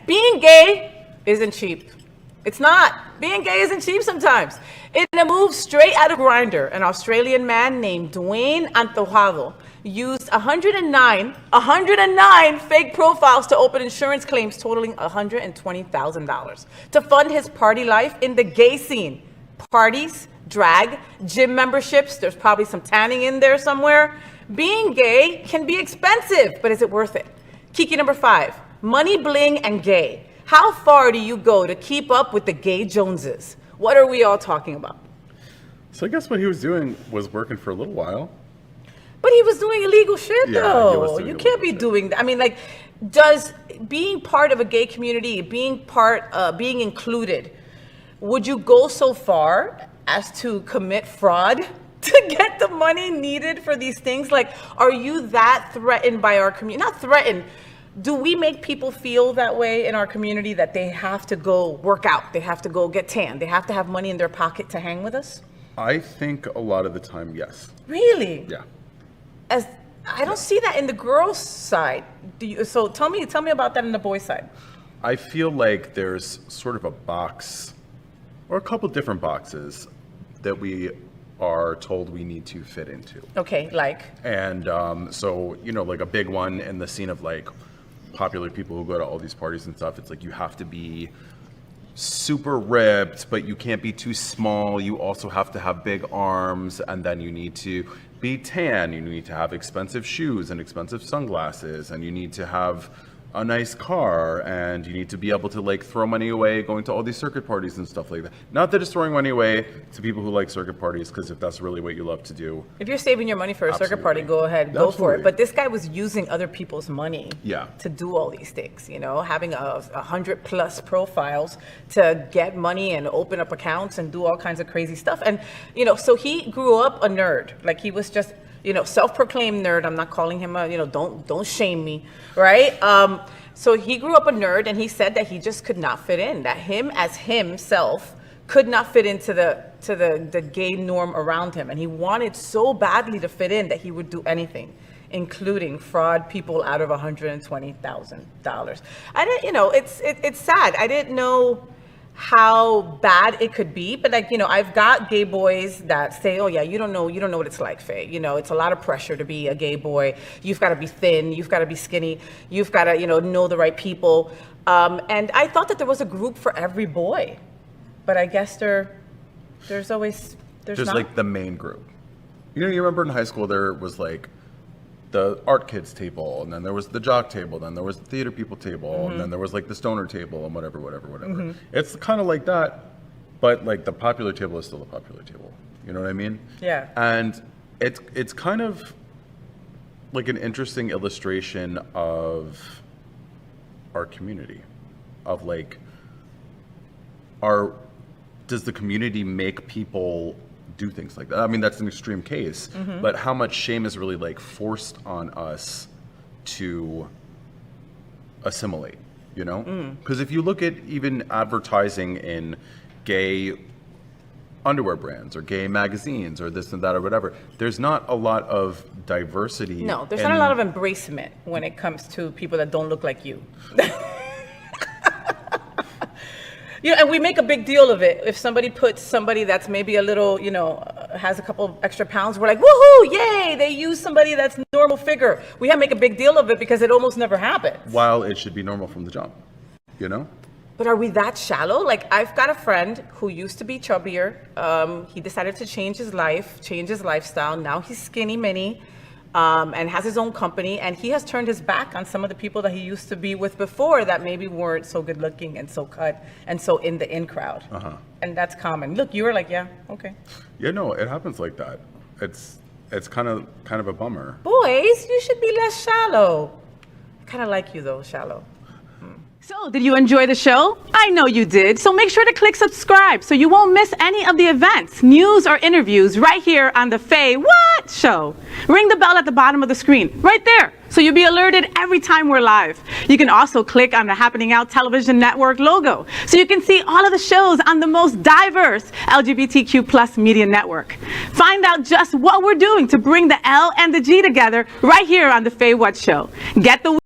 being gay isn't cheap. It's not. Being gay isn't cheap sometimes. In a move straight out of Grindr, an Australian man named Dwayne Antojado used 109 fake profiles to open insurance claims totaling $120,000 to fund his party life in the gay scene. Parties, drag, gym memberships, there's probably some tanning in there somewhere. Being gay can be expensive, but is it worth it? Kiki number 5, money, bling, and gay. How far do you go to keep up with the gay Joneses? What are we all talking about? So I guess what he was doing was working for a little while. But he was doing illegal shit, though. He was doing You can't be doing that. I mean, like, does being part of a gay community, being included, would you go so far as to commit fraud to get the money needed for these things? Like, are you that threatened by our community? Not threatened. Do we make people feel that way in our community, that they have to go work out, they have to go get tan, they have to have money in their pocket to hang with us? I think a lot of the time, yes. Really? Yeah. As I don't see that in the girls' side. So tell me about that in the boys' side. I feel like there's sort of a box, or a couple different boxes, that we are told we need to fit into. Okay, like? And so, like a big one in the scene of like popular people who go to all these parties and stuff, it's like you have to be super ripped, but you can't be too small. You also have to have big arms, and then you need to be tan. You need to have expensive shoes and expensive sunglasses, and you need to have a nice car, and you need to be able to like throw money away going to all these circuit parties and stuff like that. Not that it's throwing money away to people who like circuit parties, because if that's really what you love to do. If you're saving your money for a circuit party, go ahead, go for it. But this guy was using other people's money to do all these things, having 100+ profiles to get money and open up accounts and do all kinds of crazy stuff. And, so he grew up a nerd. Like, he was just, self-proclaimed nerd. I'm not calling him don't shame me, right? So he grew up a nerd, and he said that he just could not fit in, that him as himself could not fit into the gay norm around him. And he wanted so badly to fit in that he would do anything, including fraud people out of $120,000. I didn't, it's sad. I didn't know how bad it could be, but I've got gay boys that say, oh yeah, you don't know what it's like, Faye. It's a lot of pressure to be a gay boy. You've got to be thin, you've got to be skinny, you've got to know the right people. And I thought that there was a group for every boy, but I guess there's not. Like the main group. You remember in high school there was like the art kids table, and then there was the jock table, then there was the theater people table, and then there was like the stoner table, and whatever. It's kind of like that, but like the popular table is still the popular table. You know what I mean? Yeah. And it's kind of like an interesting illustration of our community, of like does the community make people do things like that? I mean, that's an extreme case, but how much shame is really like forced on us to assimilate, Because if you look at even advertising in gay underwear brands or gay magazines or this and that or whatever, there's not a lot of diversity. No, there's not a lot of embracement when it comes to people that don't look like you. And we make a big deal of it. If somebody puts somebody that's maybe a little, has a couple of extra pounds, we're like, woohoo, yay, they use somebody that's normal figure. We have to make a big deal of it because it almost never happens. While it should be normal from the jump, But are we that shallow? Like, I've got a friend who used to be chubbier. He decided to change his lifestyle. Now he's skinny mini. And has his own company, and he has turned his back on some of the people that he used to be with before that maybe weren't so good looking and so cut and so in the in crowd. And that's common. Look, you were like, yeah, okay. Yeah, no, it happens like that. It's kind of a bummer. Boys, you should be less shallow. I kind of like you though, shallow. So, did you enjoy the show? I know you did. So make sure to click subscribe so you won't miss any of the events, news, or interviews right here on the Faye What Show. Ring the bell at the bottom of the screen, right there, so you'll be alerted every time we're live. You can also click on the Happening Out Television Network logo so you can see all of the shows on the most diverse LGBTQ+ media network. Find out just what we're doing to bring the L and the G together right here on the Faye What Show. Get the